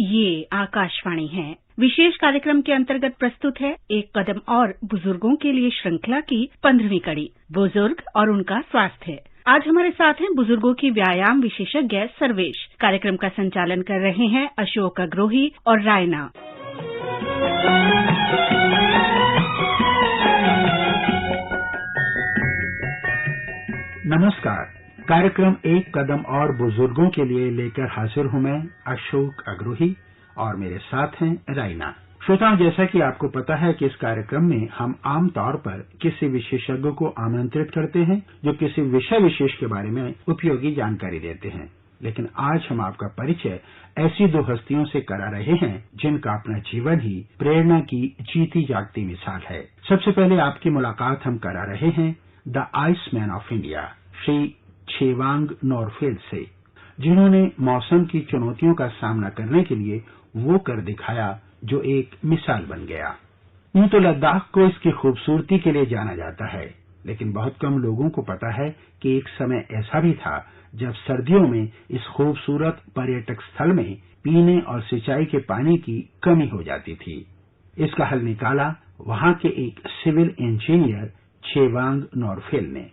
ये आकाशवाणी है। विशेष कार्यक्रम के अंतर्गत प्रस्तुत है एक कदम और बुजुर्गों के लिए श्रृंखला की 15वीं कड़ी, बुजुर्ग और उनका स्वास्थ्य। आज हमारे साथ हैं बुजुर्गों की व्यायाम विशेषज्ञ सर्वेश। कार्यक्रम का संचालन कर रहे हैं अशोक अग्रोही और रायना। नमस्कार। कार्यक्रम एक कदम और बुजुर्गों के लिए लेकर हाजिर हूं मैं अशोक अग्रोही और मेरे साथ हैं रायना। श्रोताओं, जैसा कि आपको पता है कि इस कार्यक्रम में हम आमतौर पर किसी विशेषज्ञ को आमंत्रित करते हैं जो किसी विषय विशेष के बारे में उपयोगी जानकारी देते हैं। लेकिन आज हम आपका परिचय ऐसी दो हस्तियों से करा रहे हैं जिनका अपना जीवन ही प्रेरणा की जीती जागती मिसाल है। सबसे पहले आपकी मुलाकात हम करा रहे हैं the iceman of India Shri Chhewang Norphel से, जिन्होंने मौसम की चुनौतियों का सामना करने के लिए वो कर दिखाया जो एक मिसाल बन गया। यूं तो लद्दाख को इसकी खूबसूरती के लिए जाना जाता है, लेकिन बहुत कम लोगों को पता है कि एक समय ऐसा भी था जब सर्दियों में इस खूबसूरत पर्यटक स्थल में पीने और सिंचाई के पानी की कमी हो जाती थी। इसका हल निकाला वहां के एक सिविल इंजीनियर छेवांग नॉरफेल ने।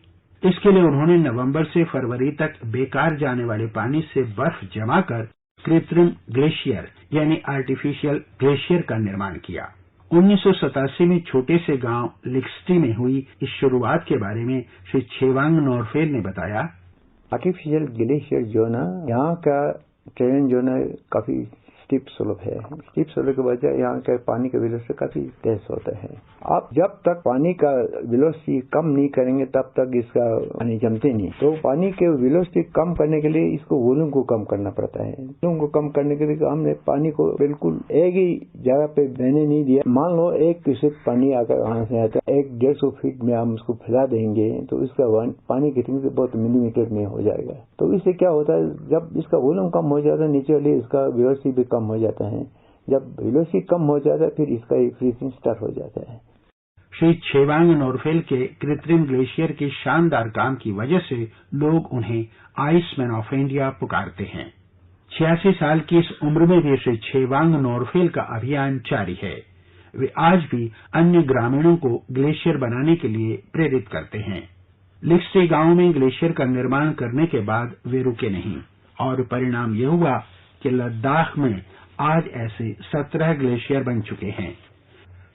इसके लिए उन्होंने नवंबर से फरवरी तक बेकार जाने वाले पानी से बर्फ जमाकर कृत्रिम ग्लेशियर यानी आर्टिफिशियल ग्लेशियर का निर्माण किया। 1987 में छोटे से गांव लिक्स्टी में हुई इस शुरुआत के बारे में श्री छेवांग नॉरफेल ने बताया। आर्टिफिशियल ग्लेशियर जो ना, यहाँ का ट्रेन जो ना काफी स्टीप स्लोप है। स्टीप स्लोप की वजह यहाँ का पानी का वेलोसिटी काफी तेज होता है। आप जब तक पानी का वेलोसिटी कम नहीं करेंगे तब तक इसका पानी जमते नहीं। तो पानी के वेलोसिटी कम करने के लिए इसको वॉल्यूम को कम करना पड़ता है। वॉल्यूम को कम करने के लिए हमने पानी को बिल्कुल एक ही जगह पे बहने नहीं दिया। मान लो एक क्यूसेक पानी आकर वहां से आता है, 150 फीट में हम उसको फैला देंगे तो इसका पानी की थिंग बहुत मिलीमीटर में हो जाएगा। तो इससे क्या होता है, जब इसका वॉल्यूम कम हो जाता है नीचे वाले इसका वेलोसिटी भी कम हो जाता है। जब वेलोसिटी कम हो जाता है फिर इसका फ्रीजिंग स्टार्ट हो जाता है। श्री छेवांग नॉरफेल के कृत्रिम ग्लेशियर के शानदार काम की वजह से लोग उन्हें आइसमैन ऑफ इंडिया पुकारते हैं। 86 साल की इस उम्र में भी श्री छेवांग नॉरफेल का अभियान जारी है। वे आज भी अन्य ग्रामीणों को ग्लेशियर बनाने के लिए प्रेरित करते हैं। लिक्स्टी गांव में ग्लेशियर का निर्माण करने के बाद वे रुके नहीं और परिणाम यह हुआ कि लद्दाख में आज ऐसे 17 ग्लेशियर बन चुके हैं।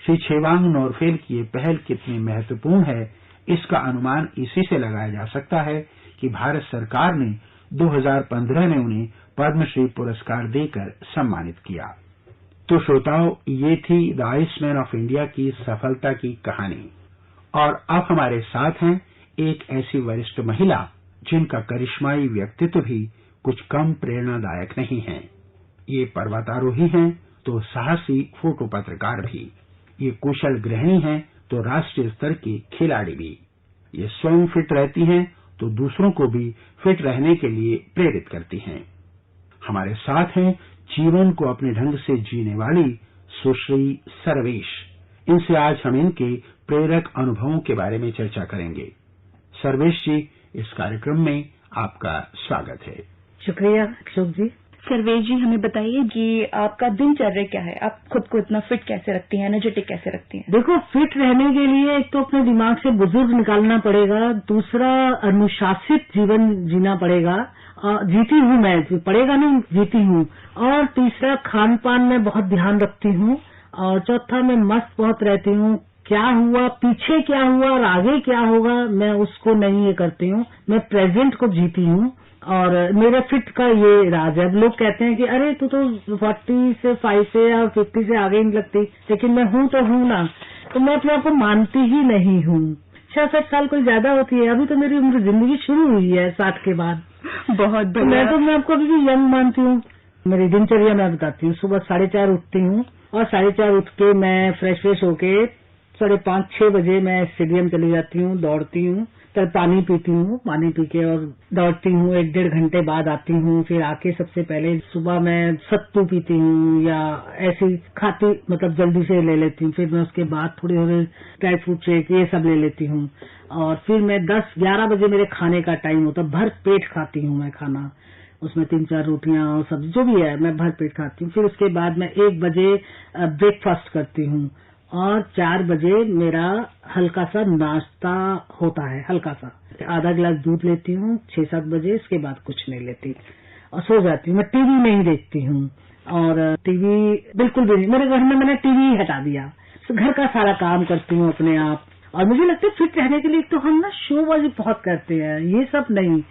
श्री छेवांग नॉरफेल की ये पहल कितनी महत्वपूर्ण है, इसका अनुमान इसी से लगाया जा सकता है कि भारत सरकार ने 2015 में उन्हें पद्मश्री पुरस्कार देकर सम्मानित किया। तो श्रोताओं, ये थी द आइसमैन ऑफ इंडिया की सफलता की कहानी। और अब हमारे साथ हैं एक ऐसी वरिष्ठ महिला जिनका करिश्माई व्यक्तित्व भी कुछ कम प्रेरणादायक नहीं है। ये पर्वतारोही हैं तो साहसी फोटो पत्रकार भी। ये कुशल गृहिणी हैं तो राष्ट्रीय स्तर की खिलाड़ी भी। ये स्वयं फिट रहती हैं तो दूसरों को भी फिट रहने के लिए प्रेरित करती हैं। हमारे साथ हैं जीवन को अपने ढंग से जीने वाली सुश्री सर्वेश। इनसे आज हम इनके प्रेरक अनुभवों के बारे में चर्चा करेंगे। सर्वेश जी, इस कार्यक्रम में आपका स्वागत है। शुक्रिया अशोक जी। सर्वेश जी, हमें बताइए कि आपका दिनचर्या क्या है? आप खुद को इतना फिट कैसे रखती हैं, एनर्जेटिक कैसे रखती हैं? देखो, फिट रहने के लिए एक तो अपने दिमाग से बुजुर्ग निकालना पड़ेगा, दूसरा अनुशासित जीवन जीना पड़ेगा। जीती हूँ मैं, पड़ेगा नहीं, जीती हूँ। और तीसरा खान पान में बहुत ध्यान रखती हूँ। और चौथा मैं मस्त बहुत रहती हूँ। क्या हुआ, पीछे क्या हुआ और आगे क्या होगा, मैं उसको नहीं ये करती हूँ। मैं प्रेजेंट को जीती हूँ और मेरे फिट का ये राज है। अब लोग कहते हैं कि अरे तू तो 40 से 5 से या 50 से आगे नहीं लगती, लेकिन मैं हूँ तो हूँ ना। तो मैं अपने आप को मानती ही नहीं हूँ। 66 साल कोई ज्यादा होती है, अभी तो मेरी उम्र जिंदगी शुरू हुई है 60 के बाद। बहुत तो मैं आपको अभी भी यंग मानती हूँ। मेरी दिनचर्या मैं बताती हूँ। सुबह 4:30 उठती हूँ और 4:30 उठ के मैं फ्रेश होके 5:30-6 बजे मैं स्टेडियम चली जाती हूँ, दौड़ती हूँ, तब पानी पीती हूँ, पानी पी के और दौड़ती हूँ। 1-1.5 घंटे बाद आती हूँ। फिर आके सबसे पहले सुबह मैं सत्तू पीती हूँ या ऐसी खाती, मतलब जल्दी से ले लेती हूँ। फिर मैं उसके बाद थोड़ी ड्राई फ्रूट शेक ये सब ले लेती हूँ। और फिर मैं 10-11 बजे मेरे खाने का टाइम होता है, भर पेट खाती हूँ मैं खाना। उसमें 3-4 रोटियां और सब्जी जो भी है मैं भर पेट खाती हूँ। फिर उसके बाद मैं 1 बजे ब्रेकफास्ट करती हूँ और 4 बजे मेरा हल्का सा नाश्ता होता है, हल्का सा आधा गिलास दूध लेती हूँ 6-7 बजे। इसके बाद कुछ नहीं लेती और सो जाती हूँ। मैं टीवी नहीं देखती हूँ और टीवी बिल्कुल भी नहीं, मेरे घर में मैंने टीवी हटा दिया। घर का सारा काम करती हूँ अपने आप। और मुझे लगता है फिट रहने के लिए तो हम ना शोबाजी बहुत करते हैं, ये सब नहीं।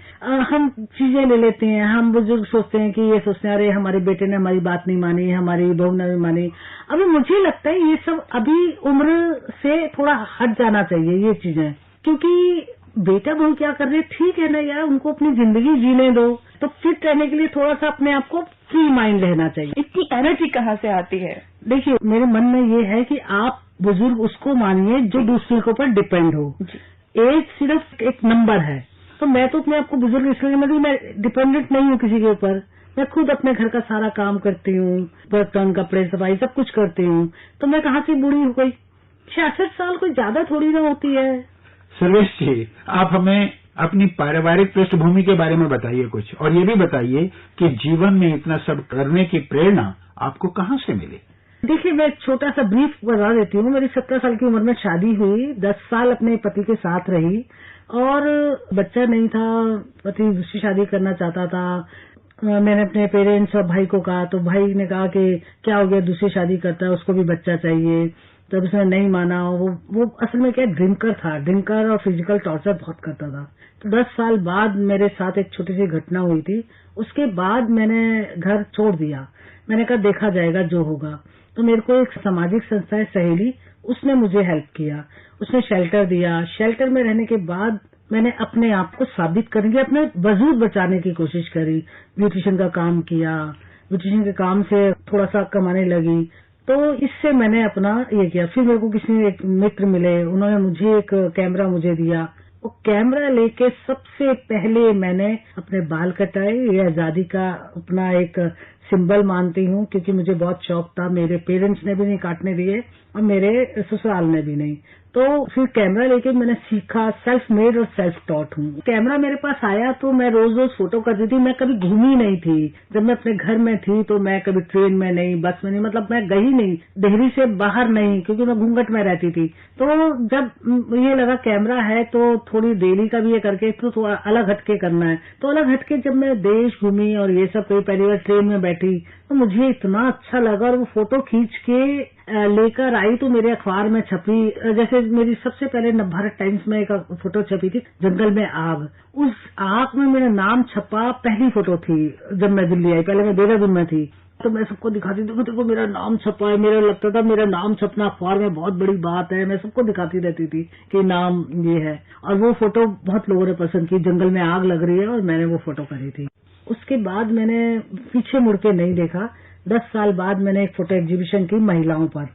हम चीजें ले लेते हैं, हम बुजुर्ग सोचते हैं कि ये सोचते हैं अरे हमारे बेटे ने हमारी बात नहीं मानी, हमारी बहू ने नहीं मानी। अभी मुझे लगता है ये सब अभी उम्र से थोड़ा हट जाना चाहिए ये चीजें, क्योंकि बेटा बहू क्या कर रहे हैं ठीक है ना यार, उनको अपनी जिंदगी जीने दो। तो फिट रहने के लिए थोड़ा सा अपने आप को फ्री माइंड रहना चाहिए। इतनी एनर्जी कहाँ से आती है? देखिए मेरे मन में ये है कि आप बुजुर्ग उसको मानिए जो दूसरे के ऊपर डिपेंड हो। एज सिर्फ एक नंबर है। तो मैं तो अपने आप को बुजुर्ग इसलिए मतलब मैं डिपेंडेंट नहीं हूँ किसी के ऊपर। मैं खुद अपने घर का सारा काम करती हूँ, बर्तन कपड़े सफाई सब कुछ करती हूँ। तो मैं कहाँ से बूढ़ी हो गई? 66 साल कोई ज्यादा थोड़ी ना होती है। सर्वेश जी, आप हमें अपनी पारिवारिक पृष्ठभूमि के बारे में बताइए कुछ, और ये भी बताइए कि जीवन में इतना सब करने की प्रेरणा आपको कहाँ से मिली? देखिए मैं छोटा सा ब्रीफ बता देती हूँ। मेरी 17 साल की उम्र में शादी हुई, 10 साल अपने पति के साथ रही और बच्चा नहीं था। पति दूसरी शादी करना चाहता था। मैंने अपने पेरेंट्स और भाई को कहा तो भाई ने कहा कि क्या हो गया, दूसरी शादी करता है, उसको भी बच्चा चाहिए। तब उसने नहीं माना। वो असल में क्या ड्रिंकर था, ड्रिंकर और फिजिकल टॉर्चर बहुत करता था। तो 10 साल बाद मेरे साथ एक छोटी सी घटना हुई थी। उसके बाद मैंने घर छोड़ दिया। मैंने कहा देखा जाएगा जो होगा। तो मेरे को एक सामाजिक संस्था है सहेली, उसने मुझे हेल्प किया, उसने शेल्टर दिया। शेल्टर में रहने के बाद मैंने अपने आप को साबित करने की, अपने वजूद बचाने की कोशिश करी। ब्यूटिशियन का काम किया, ब्यूटिशियन के काम से थोड़ा सा कमाने लगी। तो इससे मैंने अपना ये किया। फिर मेरे को किसी एक मित्र मिले, उन्होंने मुझे एक कैमरा मुझे दिया। वो कैमरा लेके सबसे पहले मैंने अपने बाल कटाए। ये आजादी का अपना एक सिंबल मानती हूँ, क्योंकि मुझे बहुत शौक था। मेरे पेरेंट्स ने भी नहीं काटने दिए और मेरे ससुराल ने भी नहीं। तो फिर कैमरा लेके मैंने सीखा। सेल्फ मेड और सेल्फ टॉट हूँ। कैमरा मेरे पास आया तो मैं रोज रोज फोटो करती थी। मैं कभी घूमी नहीं थी। जब मैं अपने घर में थी तो मैं कभी ट्रेन में नहीं, बस में नहीं, मतलब मैं गई नहीं, देहरी से बाहर नहीं, क्योंकि मैं घूंघट में रहती थी। तो जब ये लगा कैमरा है तो थोड़ी डेली का भी ये करके तो थोड़ा अलग हटके करना है। तो अलग हटके जब मैं देश घूमी और ये सब, कोई पहली बार ट्रेन में बैठी तो मुझे इतना अच्छा लगा और वो फोटो खींच के लेकर आई तो मेरे अखबार में छपी। जैसे मेरी सबसे पहले नवभारत टाइम्स में एक फोटो छपी थी, जंगल में आग। उस आग में मेरा नाम छपा, पहली फोटो थी जब मैं दिल्ली आई। पहले मैं देहरादून में थी तो मैं सबको दिखाती, देखो मेरा नाम छपा है। मेरा लगता था मेरा नाम छपना अखबार में बहुत बड़ी बात है। मैं सबको दिखाती रहती थी कि नाम ये है। और वो फोटो बहुत लोगों ने पसंद की। जंगल में आग लग रही है और मैंने वो फोटो करी थी। उसके बाद मैंने पीछे मुड़ के नहीं देखा। 10 साल बाद मैंने एक फोटो एग्जीबिशन की महिलाओं पर।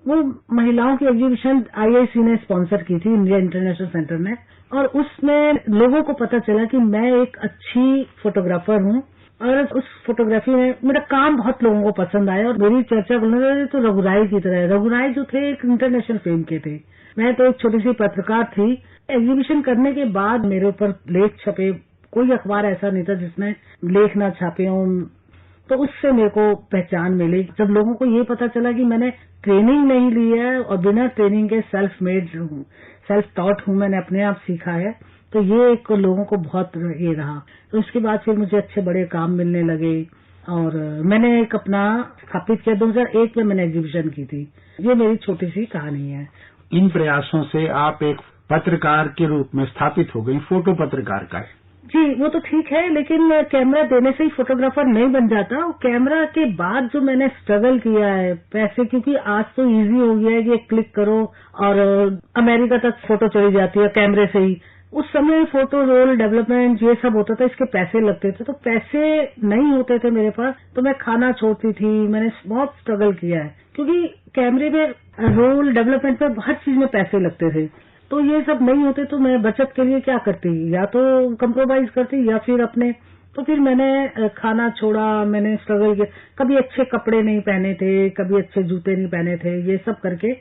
वो महिलाओं की एग्जीबिशन IIC ने स्पॉन्सर की थी, इंडिया इंटरनेशनल सेंटर ने। और उसमें लोगों को पता चला कि मैं एक अच्छी फोटोग्राफर हूँ और उस फोटोग्राफी में मेरा काम बहुत लोगों को पसंद आया। और मेरी चर्चा बोलने तो रघुराई की तरह। रघुराई जो थे एक इंटरनेशनल फेम के थे, मैं तो एक छोटी सी पत्रकार थी। एग्जीबिशन करने के बाद मेरे ऊपर लेख छपे। कोई अखबार ऐसा नहीं था जिसने लेख ना छापे हों। तो उससे मेरे को पहचान मिली। जब लोगों को ये पता चला कि मैंने ट्रेनिंग नहीं ली है और बिना ट्रेनिंग के सेल्फ मेड हूँ, सेल्फ टॉट हूँ, मैंने अपने आप सीखा है, तो ये एक लोगों को बहुत ये रहा। तो उसके बाद फिर मुझे अच्छे बड़े काम मिलने लगे और मैंने एक अपना स्थापित किया। 2001 में मैंने एग्जीबिशन की थी। ये मेरी छोटी सी कहानी है। इन प्रयासों से आप एक पत्रकार के रूप में स्थापित हो गई, फोटो पत्रकार का। जी वो तो ठीक है, लेकिन कैमरा देने से ही फोटोग्राफर नहीं बन जाता। कैमरा के बाद जो मैंने स्ट्रगल किया है पैसे, क्योंकि आज तो इजी हो गया है कि क्लिक करो और अमेरिका तक फोटो चली जाती है कैमरे से ही। उस समय फोटो रोल डेवलपमेंट ये सब होता था, इसके पैसे लगते थे। तो पैसे नहीं होते थे मेरे पास, तो मैं खाना छोड़ती थी। मैंने बहुत स्ट्रगल किया है, क्योंकि कैमरे में रोल डेवलपमेंट में हर चीज में पैसे लगते थे। तो ये सब नहीं होते तो मैं बचत के लिए क्या करती, या तो कंप्रोमाइज करती या फिर अपने। तो फिर मैंने खाना छोड़ा, मैंने स्ट्रगल किया। कभी अच्छे कपड़े नहीं पहने थे, कभी अच्छे जूते नहीं पहने थे, ये सब करके।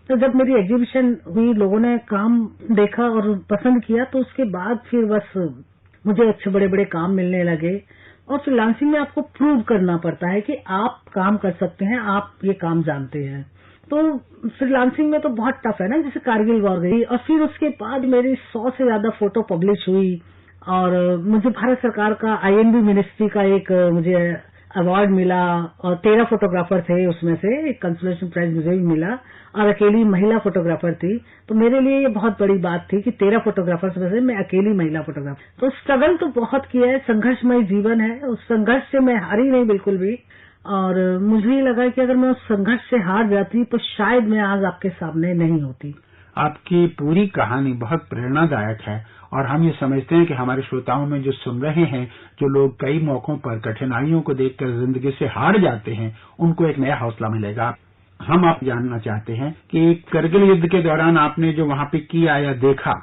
तो जब मेरी एग्जीबिशन हुई, लोगों ने काम देखा और पसंद किया, तो उसके बाद फिर बस मुझे अच्छे बड़े बड़े काम मिलने लगे। और फ्रीलांसिंग में आपको प्रूव करना पड़ता है कि आप काम कर सकते हैं, आप ये काम जानते हैं। तो फ्रीलांसिंग में तो बहुत टफ है ना, जैसे कारगिल वॉर गई और फिर उसके बाद मेरी 100 से ज्यादा फोटो पब्लिश हुई और मुझे भारत सरकार का INB मिनिस्ट्री का एक मुझे अवार्ड मिला और 13 फोटोग्राफर थे, उसमें से एक कंसोलेशन प्राइज मुझे भी मिला और अकेली महिला फोटोग्राफर थी। तो मेरे लिए ये बहुत बड़ी बात थी कि 13 फोटोग्राफर्स में से मैं अकेली महिला फोटोग्राफर। तो स्ट्रगल तो बहुत किया है, संघर्षमय जीवन है, उस संघर्ष से मैं हारी नहीं बिल्कुल भी। और मुझे ये लगा कि अगर मैं उस संघर्ष से हार जाती तो शायद मैं आज आपके सामने नहीं होती। आपकी पूरी कहानी बहुत प्रेरणादायक है और हम ये समझते हैं कि हमारे श्रोताओं में जो सुन रहे हैं, जो लोग कई मौकों पर कठिनाइयों को देखकर जिंदगी से हार जाते हैं, उनको एक नया हौसला मिलेगा। हम आप जानना चाहते हैं कि करगिल युद्ध के दौरान आपने जो वहां पे किया या देखा,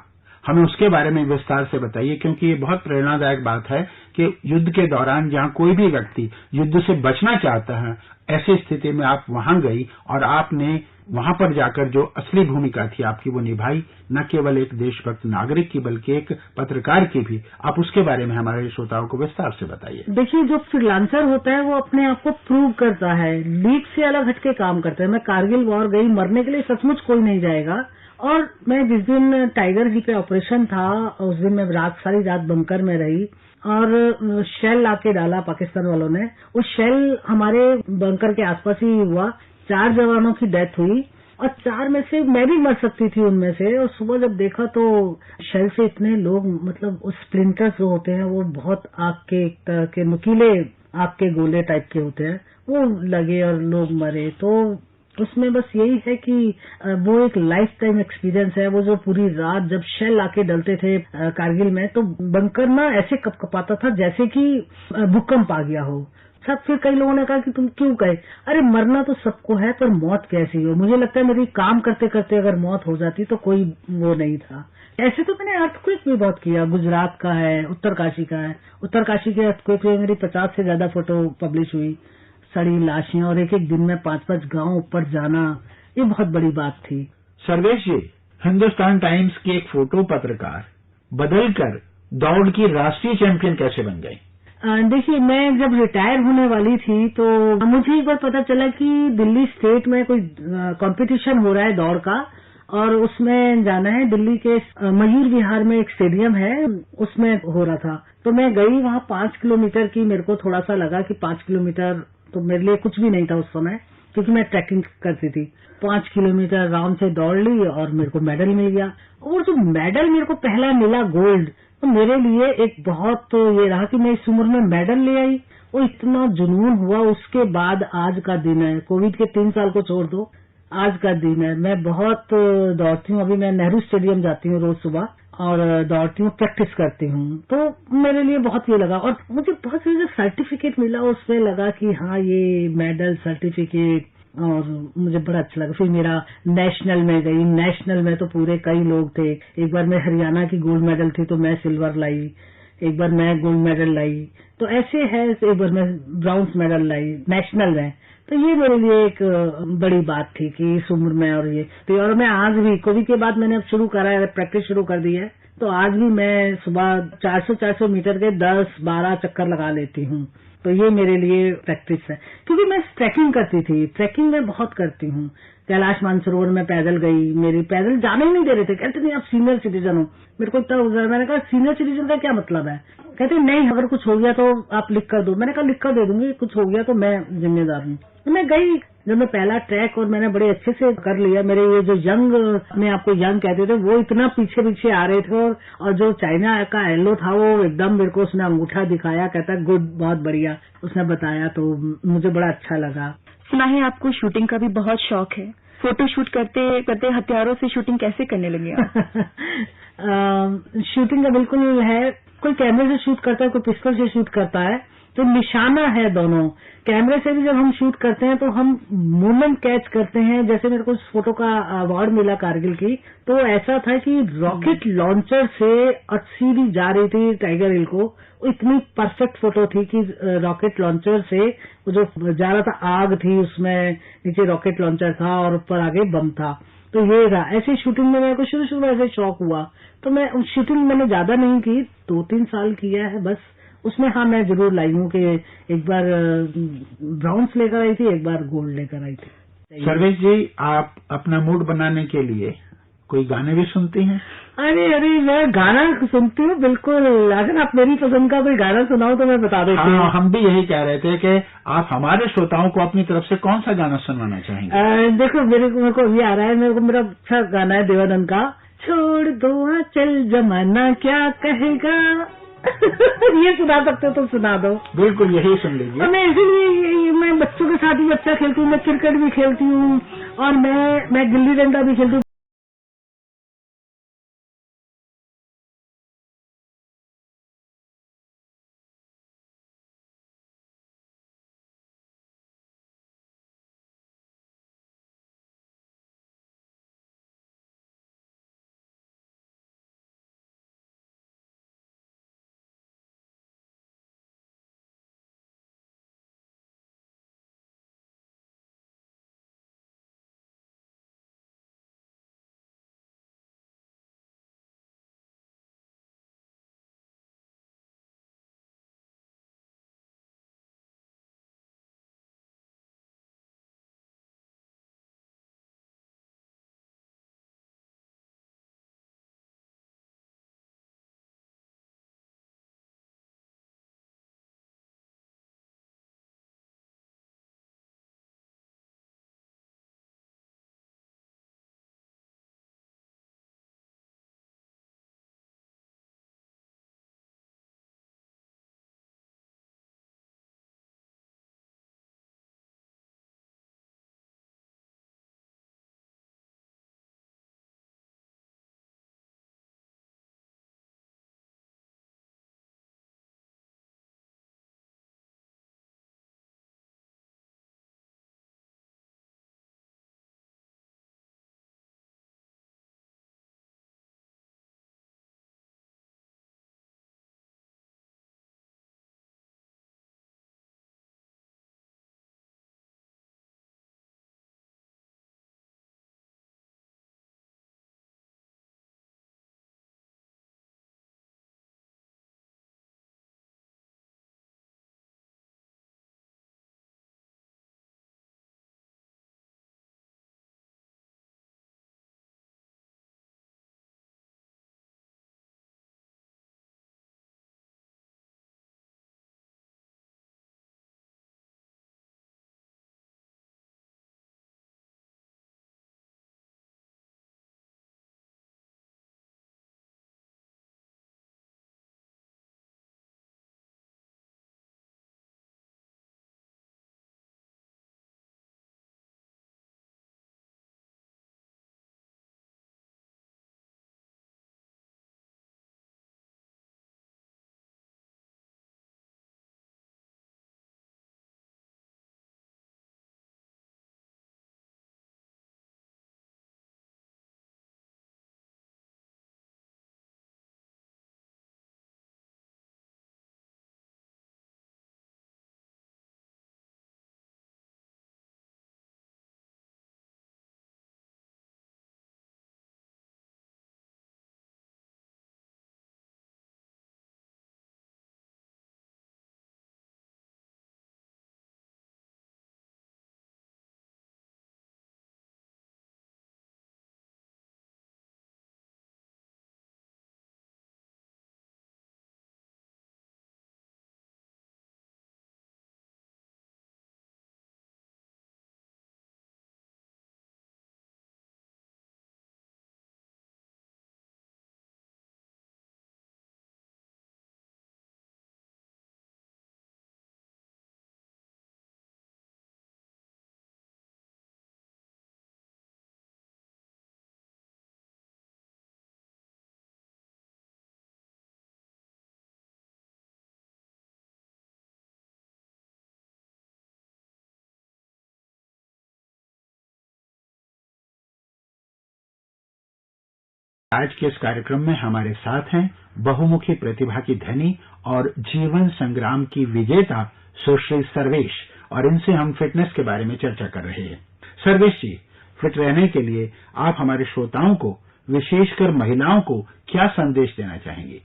हमें उसके बारे में विस्तार से बताइए, क्योंकि ये बहुत प्रेरणादायक बात है कि युद्ध के दौरान जहां कोई भी व्यक्ति युद्ध से बचना चाहता है, ऐसी स्थिति में आप वहां गई और आपने वहां पर जाकर जो असली भूमिका थी आपकी वो निभाई, न केवल एक देशभक्त नागरिक की बल्कि एक पत्रकार की भी। आप उसके बारे में हमारे श्रोताओं को विस्तार से बताइए। देखिए, जो फ्रीलांसर होता है वो अपने आप को प्रूव करता है, लीग से अलग हटके काम करता है। मैं कारगिल वॉर गई, मरने के लिए सचमुच कोई नहीं जाएगा। और मैं जिस दिन टाइगर हिल पे ऑपरेशन था, उस दिन मैं सारी रात बंकर में रही और शेल लाके डाला पाकिस्तान वालों ने। उस शेल हमारे बंकर के आसपास ही हुआ। 4 जवानों की डेथ हुई और 4 में से मैं भी मर सकती थी उनमें से। और सुबह जब देखा तो शेल से इतने लोग, मतलब उस स्प्लिंटर्स जो होते हैं वो बहुत आग के एक तरह के नुकीले आग के गोले टाइप के होते हैं, वो लगे और लोग मरे। तो उसमें बस यही है कि वो एक लाइफ टाइम एक्सपीरियंस है। वो जो पूरी रात जब शेल आके डलते थे कारगिल में, तो बंकर ना ऐसे कपकपाता था जैसे कि भूकंप आ गया हो। सब फिर कई लोगों ने कहा कि तुम क्यों गए? अरे मरना तो सबको है, पर मौत कैसी हो? मुझे लगता है मेरी काम करते करते अगर मौत हो जाती तो कोई वो नहीं था। ऐसे तो मैंने अर्थक्वेक भी बहुत किया, गुजरात का है, उत्तरकाशी का है। उत्तरकाशी के अर्थक्वेक में मेरी 50 से ज्यादा फोटो पब्लिश हुई, सड़ी लाशें और एक एक दिन में 5-5 गांव ऊपर जाना, ये बहुत बड़ी बात थी। सर्वेश जी, हिंदुस्तान टाइम्स के एक फोटो पत्रकार बदलकर दौड़ की राष्ट्रीय चैंपियन कैसे बन गई? देखिए, मैं जब रिटायर होने वाली थी तो मुझे एक बार पता चला कि दिल्ली स्टेट में कोई कंपटीशन हो रहा है दौड़ का और उसमें जाना है। दिल्ली के मयूर विहार में एक स्टेडियम है, उसमें हो रहा था। तो मैं गई वहां 5 किलोमीटर की। मेरे को थोड़ा सा लगा कि 5 किलोमीटर तो मेरे लिए कुछ भी नहीं था उस समय, क्योंकि मैं ट्रैकिंग करती थी। 5 किलोमीटर आराम से दौड़ ली और मेरे को मेडल मिल गया। और जो मेडल मेरे को पहला मिला गोल्ड, तो मेरे लिए एक बहुत ये रहा कि मैं इस उम्र में मेडल ले आई। वो इतना जुनून हुआ। उसके बाद आज का दिन है, कोविड के 3 साल को छोड़ दो, आज का दिन है। मैं बहुत दौड़ती हूँ। अभी मैं नेहरू स्टेडियम जाती हूँ रोज सुबह और दौड़ती हूँ, प्रैक्टिस करती हूँ। तो मेरे लिए बहुत ये लगा और मुझे बहुत से सर्टिफिकेट मिला, उसमें लगा कि हाँ ये मेडल सर्टिफिकेट, और मुझे बड़ा अच्छा लगा। फिर मेरा नेशनल में गई, नेशनल में तो पूरे कई लोग थे। एक बार मैं हरियाणा की गोल्ड मेडल थी तो मैं सिल्वर लाई, एक बार मैं गोल्ड मेडल लाई, तो ऐसे है। एक बार मैं ब्राउन्स मेडल लाई नेशनल में। तो ये मेरे लिए एक बड़ी बात थी कि इस उम्र में और ये तो। और मैं आज भी कोविड के बाद मैंने अब शुरू करा है, प्रैक्टिस शुरू कर दी है, तो आज भी मैं सुबह 400-400 मीटर के 10-12 चक्कर लगा लेती हूँ। तो ये मेरे लिए प्रैक्टिस है, क्योंकि मैं ट्रैकिंग करती थी। ट्रैकिंग मैं बहुत करती हूँ। कैलाश मानसरोवर में पैदल गई, मेरी पैदल जाने ही नहीं दे रहे थे। कहते नहीं आप सीनियर सिटीजन हो। मेरे को इतना, मैंने कहा सीनियर सिटीजन का क्या मतलब है? कहते नहीं, अगर कुछ हो गया तो आप लिख कर दो। मैंने कहा लिख कर दे दूंगी, कुछ हो गया तो मैं जिम्मेदार हूँ। तो मैं गई, जब मैं पहला ट्रैक और मैंने बड़े अच्छे से कर लिया। मेरे ये जो यंग, अपने आपको यंग कहते थे, वो इतना पीछे पीछे आ रहे थे। और जो चाइना का एलो था वो एकदम मेरे को उसने अंगूठा दिखाया, कहता गुड, बहुत बढ़िया, उसने बताया। तो मुझे बड़ा अच्छा लगा। सुना है आपको शूटिंग का भी बहुत शौक है। फोटो शूट करते करते हथियारों से शूटिंग कैसे करने लगे आप? शूटिंग का बिल्कुल है। कोई कैमरे से शूट करता है, कोई पिस्टल से शूट करता है, तो निशाना है दोनों। कैमरे से भी जब हम शूट करते हैं तो हम मोमेंट कैच करते हैं। जैसे मेरे को उस फोटो का अवार्ड मिला कारगिल की, तो ऐसा था कि रॉकेट लॉन्चर से सीधी जा रही थी टाइगर हिल को। इतनी परफेक्ट फोटो थी कि रॉकेट लॉन्चर से वो जो जा रहा था, आग थी उसमें, नीचे रॉकेट लॉन्चर था और ऊपर आगे बम था। तो ये था। ऐसी शूटिंग में मेरे को शुरू में ऐसे शौक हुआ, तो मैं शूटिंग मैंने ज्यादा नहीं की, 2-3 साल किया है बस। उसमें हाँ मैं जरूर लाई हूँ कि एक बार ब्राउन्स लेकर आई थी, एक बार गोल्ड लेकर आई थी। सर्वेश जी, आप अपना मूड बनाने के लिए कोई गाने भी सुनती हैं? अरे मैं गाना सुनती हूँ बिल्कुल। अगर आप मेरी पसंद का कोई गाना सुनाओ तो मैं बता देती हूँ। हाँ, हम भी यही कह रहे थे कि आप हमारे श्रोताओं को अपनी तरफ से कौन सा गाना सुनवाना चाहेंगे? देखो मेरे को अभी आ रहा है, मेरा अच्छा गाना है देवानंद का, छोड़ दो चल जमाना क्या कहेगा। ये सुना सकते हो तो सुना दो। बिल्कुल, यही सुन लीजिए। मैं इसीलिए मैं बच्चों के साथ भी अच्छा खेलती हूँ, मैं क्रिकेट भी खेलती हूँ और मैं गिल्ली डंडा भी खेलती हूँ। आज के इस कार्यक्रम में हमारे साथ हैं बहुमुखी प्रतिभा की धनी और जीवन संग्राम की विजेता सुश्री सर्वेश, और इनसे हम फिटनेस के बारे में चर्चा कर रहे हैं। सर्वेश जी, फिट रहने के लिए आप हमारे श्रोताओं को, विशेषकर महिलाओं को, क्या संदेश देना चाहेंगे?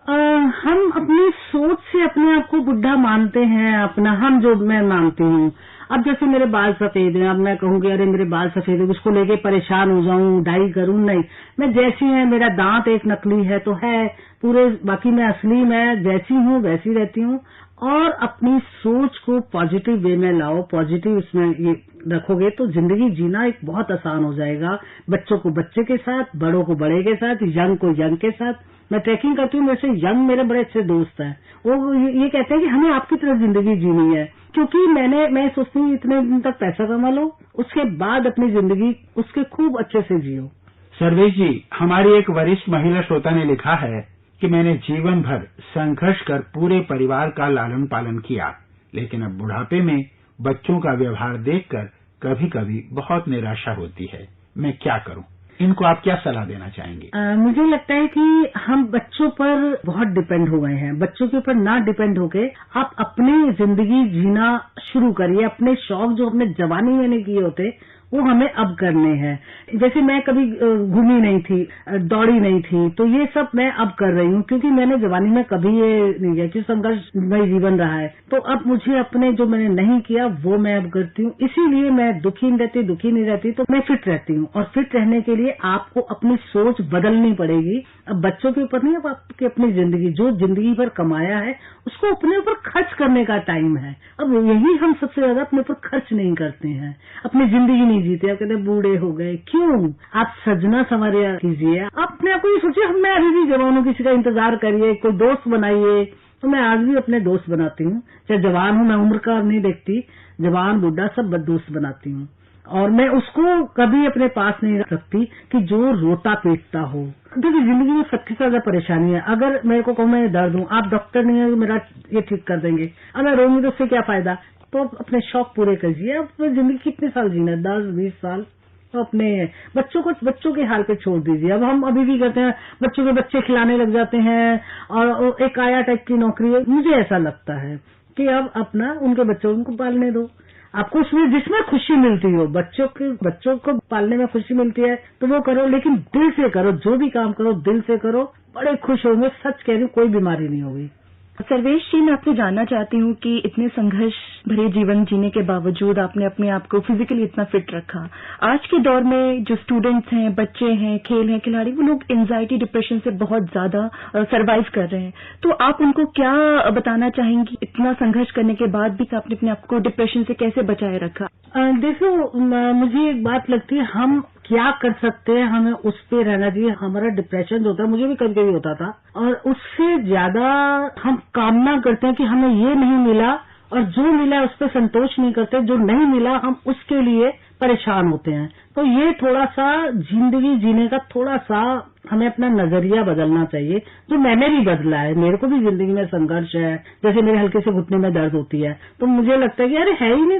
हम अपनी सोच से अपने आप को बुढ़ा मानते हैं, अपना हम जो मैं मानती हूँ। अब जैसे मेरे बाल सफेद हैं, अब मैं कहूँगी अरे मेरे बाल सफेद है, उसको लेके परेशान हो जाऊं, डाई करूं, नहीं। मैं जैसी है, मेरा दांत एक नकली है तो है पूरे, बाकी मैं असली मैं जैसी हूँ वैसी रहती हूँ। और अपनी सोच को पॉजिटिव वे में लाओ, पॉजिटिव इसमें ये रखोगे तो जिंदगी जीना एक बहुत आसान हो जाएगा। बच्चों को बच्चे के साथ, बड़ों को बड़े के साथ, यंग को यंग के साथ। मैं ट्रैकिंग करती हूँ, वैसे यंग मेरे बड़े अच्छे दोस्त हैं, वो ये कहते हैं कि हमें आपकी तरह जिंदगी जीनी है, क्योंकि मैं सोचती हूँ इतने दिन तक पैसा कमा लो, उसके बाद अपनी जिंदगी उसके खूब अच्छे से जियो। सर्वेश जी, हमारी एक वरिष्ठ महिला श्रोता ने लिखा है कि मैंने जीवन भर संघर्ष कर पूरे परिवार का लालन पालन किया, लेकिन अब बुढ़ापे में बच्चों का व्यवहार देखकर कभी कभी बहुत निराशा होती है, मैं क्या करूं? इनको आप क्या सलाह देना चाहेंगे? मुझे लगता है कि हम बच्चों पर बहुत डिपेंड हो गए हैं। बच्चों के ऊपर ना डिपेंड होके आप अपनी जिंदगी जीना शुरू करिए। अपने शौक जो अपने जवानी में नहीं किए होते वो हमें अब करने हैं। जैसे मैं कभी घूमी नहीं थी, दौड़ी नहीं थी, तो ये सब मैं अब कर रही हूँ, क्योंकि मैंने जवानी में कभी ये नहीं किया, कि संघर्षमय जीवन रहा है। तो अब मुझे अपने जो मैंने नहीं किया वो मैं अब करती हूँ, इसीलिए मैं दुखी नहीं रहती, तो मैं फिट रहती हूँ। और फिट रहने के लिए आपको अपनी सोच बदलनी पड़ेगी। अब बच्चों के ऊपर नहीं, अब आपकी अपनी जिंदगी, जो जिंदगी भर कमाया है उसको अपने ऊपर खर्च करने का टाइम है। अब यही हम सबसे ज्यादा अपने ऊपर खर्च नहीं करते हैं, अपनी जिंदगी नहीं जीते। आप कहते बूढ़े हो गए, क्यों? आप सजना संवरिया कीजिए, अपने आप को ये सोचिए मैं अभी भी जवान हूँ, किसी का इंतजार करिए, कोई दोस्त बनाइए। तो मैं आज भी अपने दोस्त बनाती हूँ, चाहे जवान हूँ, मैं उम्र का नहीं देखती, जवान बुढ़ा सब दोस्त बनाती हूँ। और मैं उसको कभी अपने पास नहीं रखती कि जो रोता पीटता हो। देखिए जिंदगी में सबसे ज्यादा परेशानी है। अगर मेरे को कहूँ मैं दर्द हूँ, आप डॉक्टर नहीं है मेरा ये ठीक कर देंगे, अगर रोऊंगी तो उससे क्या फायदा? तो अपने शौक पूरे करिए। अब जिंदगी कितने साल जीना है, 10-20 साल, तो अपने बच्चों के हाल पे छोड़ दीजिए। अब हम अभी भी कहते हैं बच्चों के बच्चे खिलाने लग जाते हैं, और एक आया टाइप की नौकरी है। मुझे ऐसा लगता है कि अब अपना उनके बच्चों को पालने दो, आपको उसमें जिसमें खुशी मिलती हो। बच्चों को पालने में खुशी मिलती है तो वो करो, लेकिन दिल से करो, जो भी काम करो दिल से करो, बड़े खुश होंगे। सच कह रही हूँ, कोई बीमारी नहीं होगी। सर्वेश जी, मैं आपसे जानना चाहती हूँ कि इतने संघर्ष भरे जीवन जीने के बावजूद आपने अपने आप को फिजिकली इतना फिट रखा। आज के दौर में जो स्टूडेंट्स हैं, बच्चे हैं, खेल हैं, खिलाड़ी, वो लोग एंजाइटी डिप्रेशन से बहुत ज्यादा सर्वाइव कर रहे हैं, तो आप उनको क्या बताना चाहेंगी? इतना संघर्ष करने के बाद भी आपने अपने आप को डिप्रेशन से कैसे बचाए रखा? देखो, मुझे एक बात लगती है, हम क्या कर सकते हैं, हमें उस पे रहना चाहिए। हमारा डिप्रेशन जो होता है, मुझे भी कभी कभी होता था, और उससे ज्यादा हम कामना करते हैं कि हमें ये नहीं मिला, और जो मिला उस पर संतोष नहीं करते, जो नहीं मिला हम उसके लिए परेशान होते हैं। तो ये थोड़ा सा जिंदगी जीने का थोड़ा सा हमें अपना नजरिया बदलना चाहिए, जो मैंने भी बदला है। मेरे को भी जिंदगी में संघर्ष है, जैसे मेरे हल्के से घुटने में दर्द होती है, तो मुझे लगता है कि अरे है ही नहीं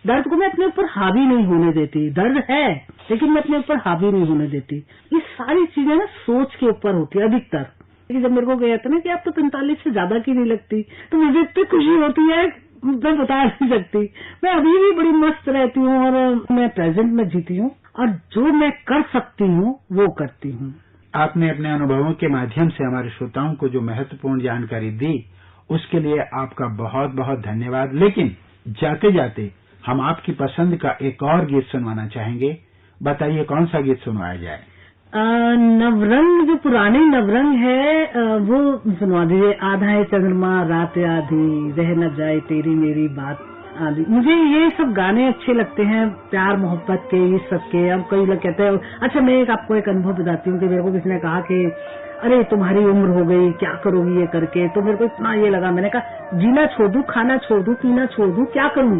दर्द को मैं अपने ऊपर हावी नहीं होने देती। दर्द है लेकिन मैं अपने ऊपर हावी नहीं होने देती। ये सारी चीजें ना सोच के ऊपर होती है अधिकतर। जब मेरे को कहते ना कि आप तो 45 से ज्यादा की नहीं लगती, तो मुझे इतनी खुशी होती है मैं बता नहीं सकती। मैं अभी भी बड़ी मस्त रहती हूँ, और मैं प्रेजेंट में जीती हूँ, और जो मैं कर सकती हूँ वो करती हूँ। आपने अपने अनुभवों के माध्यम से हमारे श्रोताओं को जो महत्वपूर्ण जानकारी दी, उसके लिए आपका बहुत बहुत धन्यवाद। लेकिन जाते जाते हम आपकी पसंद का एक और गीत सुनवाना चाहेंगे। बताइए कौन सा गीत सुनवाया जाए? नवरंग, जो पुराने नवरंग है वो सुनवा दीजिए। आधा है चंद्रमा रात आधी, रह न जाए तेरी मेरी बात आधी। मुझे ये सब गाने अच्छे लगते हैं, प्यार मोहब्बत के, ये सब के। अब कई लोग कहते हैं, अच्छा मैं आपको एक अनुभव बताती हूँ कि मेरे को किसी ने कहा कि अरे तुम्हारी उम्र हो गई, क्या करोगी ये करके। तो मेरे को इतना ये लगा, मैंने कहा जीना छोड़ दूं, खाना छोड़ दूं, पीना छोड़ दूं, क्या करूं?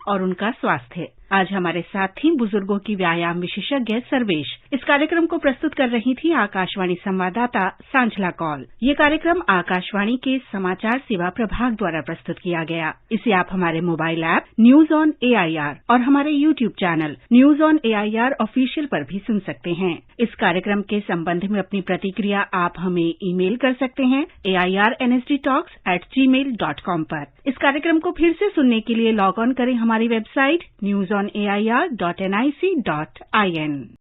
और उनका स्वास्थ्य। आज हमारे साथ थी बुजुर्गों की व्यायाम विशेषज्ञ सर्वेश। इस कार्यक्रम को प्रस्तुत कर रही थी आकाशवाणी संवाददाता सांझला कौल। ये कार्यक्रम आकाशवाणी के समाचार सेवा प्रभाग द्वारा प्रस्तुत किया गया। इसे आप हमारे mobile app news on AIR और हमारे YouTube channel news on AIR official पर भी सुन सकते हैं। इस कार्यक्रम के संबंध में अपनी प्रतिक्रिया आप हमें ईमेल कर सकते हैं airnsdtalks@gmail.com पर। इस कार्यक्रम को फिर से सुनने के लिए लॉग ऑन करें हमारी वेबसाइट newsonair.nic.in।